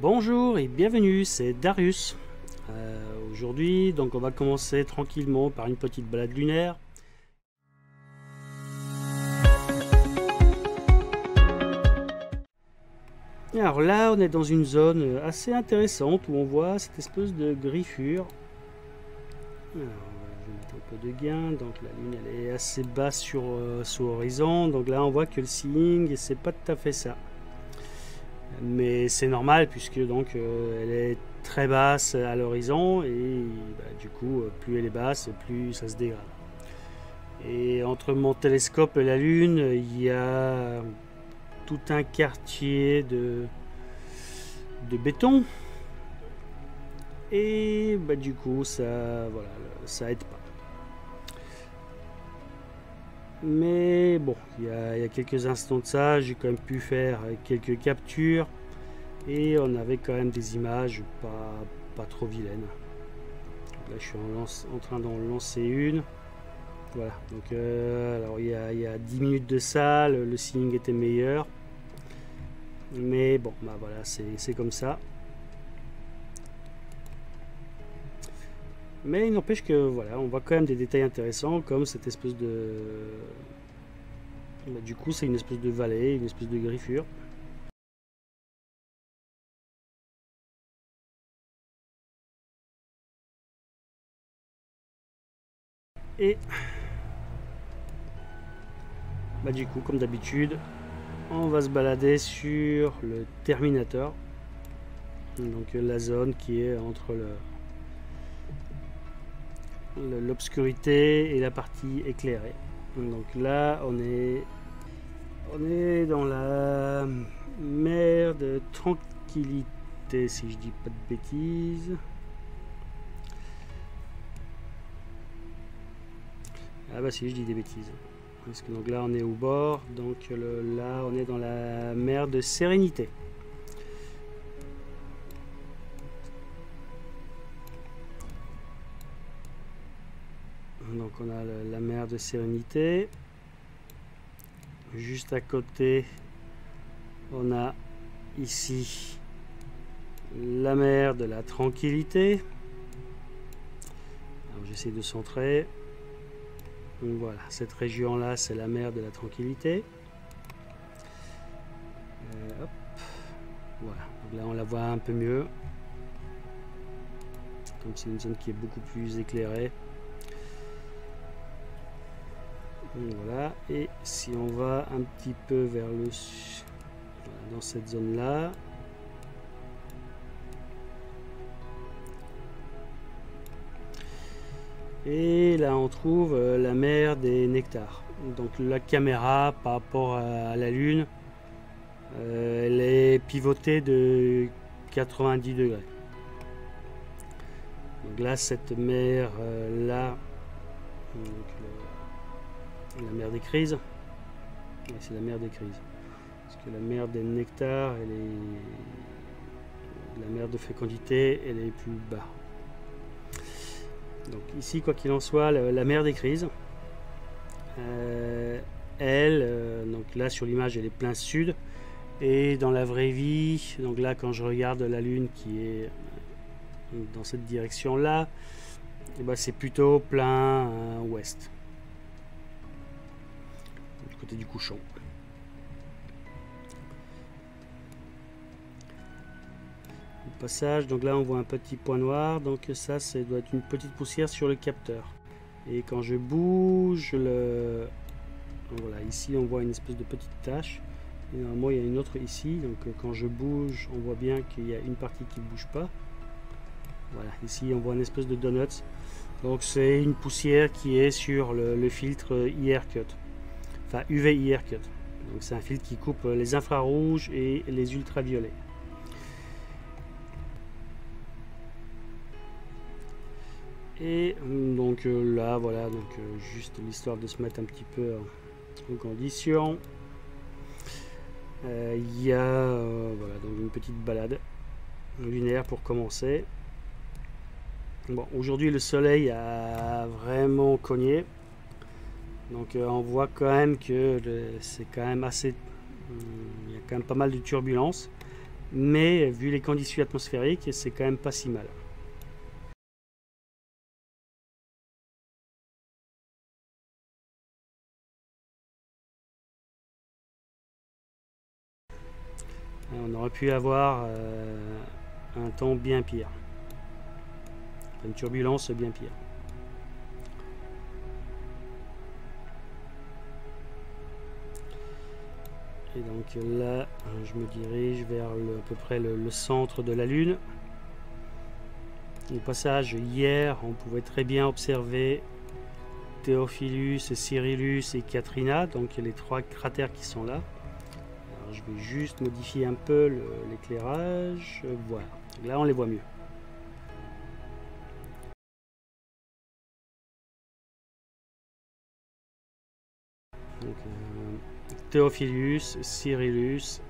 Bonjour et bienvenue, c'est Darius. Aujourd'hui, donc on va commencer tranquillement par une petite balade lunaire. Alors là, on est dans une zone assez intéressante où on voit cette espèce de griffure. Alors, je vais mettre un peu de gain. Donc la lune elle est assez basse sur l'horizon. Donc là, on voit que le seeing, c'est pas tout à fait ça. Mais c'est normal puisque donc elle est très basse à l'horizon et du coup plus elle est basse plus ça se dégrade. Et entre mon télescope et la lune il y a tout un quartier de béton et du coup ça voilà, ça aide pas. Mais bon, il y a quelques instants de ça, j'ai quand même pu faire quelques captures et on avait quand même des images pas trop vilaines. Donc là, je suis en train d'en lancer une. Voilà, donc alors il y a 10 minutes de ça, le seeing était meilleur. Mais bon, voilà, c'est comme ça. Mais il n'empêche que voilà, on voit quand même des détails intéressants comme cette espèce de... du coup, c'est une espèce de vallée, une espèce de griffure. Et du coup, comme d'habitude, on va se balader sur le Terminator. Donc la zone qui est entre l'obscurité et la partie éclairée. Donc là on est dans la mer de tranquillité si je dis pas de bêtises. Ah bah si je dis des bêtises. Parce que donc là on est au bord, donc là on est dans la mer de Sérénité. Donc on a la mer de Sérénité. Juste à côté, on a ici la mer de la Tranquillité. Alors j'essaie de centrer. Donc voilà, cette région là, c'est la mer de la Tranquillité. Hop. Voilà, donc là on la voit un peu mieux. Comme c'est une zone qui est beaucoup plus éclairée. Voilà, et si on va un petit peu vers le sud, voilà, dans cette zone là, et là on trouve la mer des Nectars. Donc la caméra par rapport à la lune, elle est pivotée de 90 degrés. Donc là cette mer là, donc, la mer des crises, c'est la mer des crises, parce que la mer des Nectars, elle est, la mer de fécondité, elle est plus bas. Donc ici, quoi qu'il en soit, la mer des crises, donc là sur l'image, elle est plein sud, et dans la vraie vie, donc là quand je regarde la lune qui est dans cette direction là, c'est plutôt plein ouest. Côté du couchon. Le passage, donc là on voit un petit point noir, donc ça doit être une petite poussière sur le capteur. Et quand je bouge voilà, ici on voit une espèce de petite tache. Et normalement il y a une autre ici, donc quand je bouge on voit bien qu'il y a une partie qui ne bouge pas. Voilà, ici on voit une espèce de donuts. Donc c'est une poussière qui est sur le filtre IR Cut. Enfin UV IR Cut. Donc c'est un filtre qui coupe les infrarouges et les ultraviolets. Et donc là voilà, donc juste l'histoire de se mettre un petit peu en condition. Il y a voilà, donc une petite balade lunaire pour commencer. Bon, aujourd'hui le soleil a vraiment cogné. Donc on voit quand même que c'est quand même assez... il y a quand même pas mal de turbulences. mais vu les conditions atmosphériques, c'est quand même pas si mal. On aurait pu avoir un temps bien pire, une turbulence bien pire. Et donc là, je me dirige vers à peu près le centre de la Lune. Au passage, hier, on pouvait très bien observer Theophilus, Cyrillus et Katrina, donc les 3 cratères qui sont là. Alors, je vais juste modifier un peu l'éclairage. Voilà, là on les voit mieux. Donc, Theophilus, Cyrillus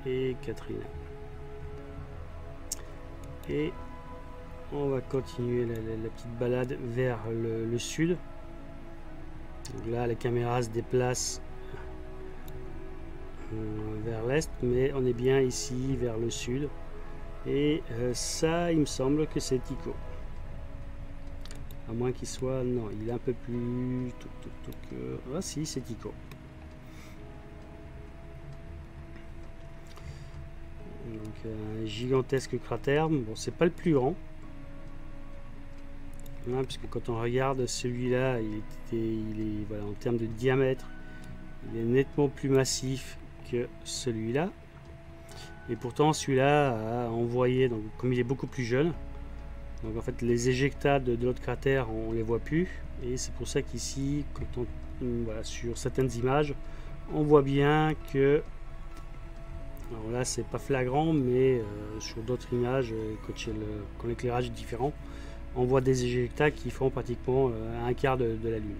et Katrina. Et on va continuer la petite balade vers le sud. Donc là, la caméra se déplace vers l'est, mais on est bien ici vers le sud. Et ça, il me semble que c'est Tycho. À moins qu'il soit... Non, il est un peu plus... Ah si, c'est Tycho. Donc un gigantesque cratère. Bon, c'est pas le plus grand. Hein, puisque quand on regarde celui-là, il est voilà, en termes de diamètre, il est nettement plus massif que celui-là. Et pourtant celui-là a envoyé, donc comme il est beaucoup plus jeune, donc en fait les éjectats de l'autre cratère on les voit plus, et c'est pour ça qu'ici quand voilà, sur certaines images on voit bien que, alors là c'est pas flagrant, mais sur d'autres images quand l'éclairage est différent, on voit des éjectats qui font pratiquement un quart de la Lune.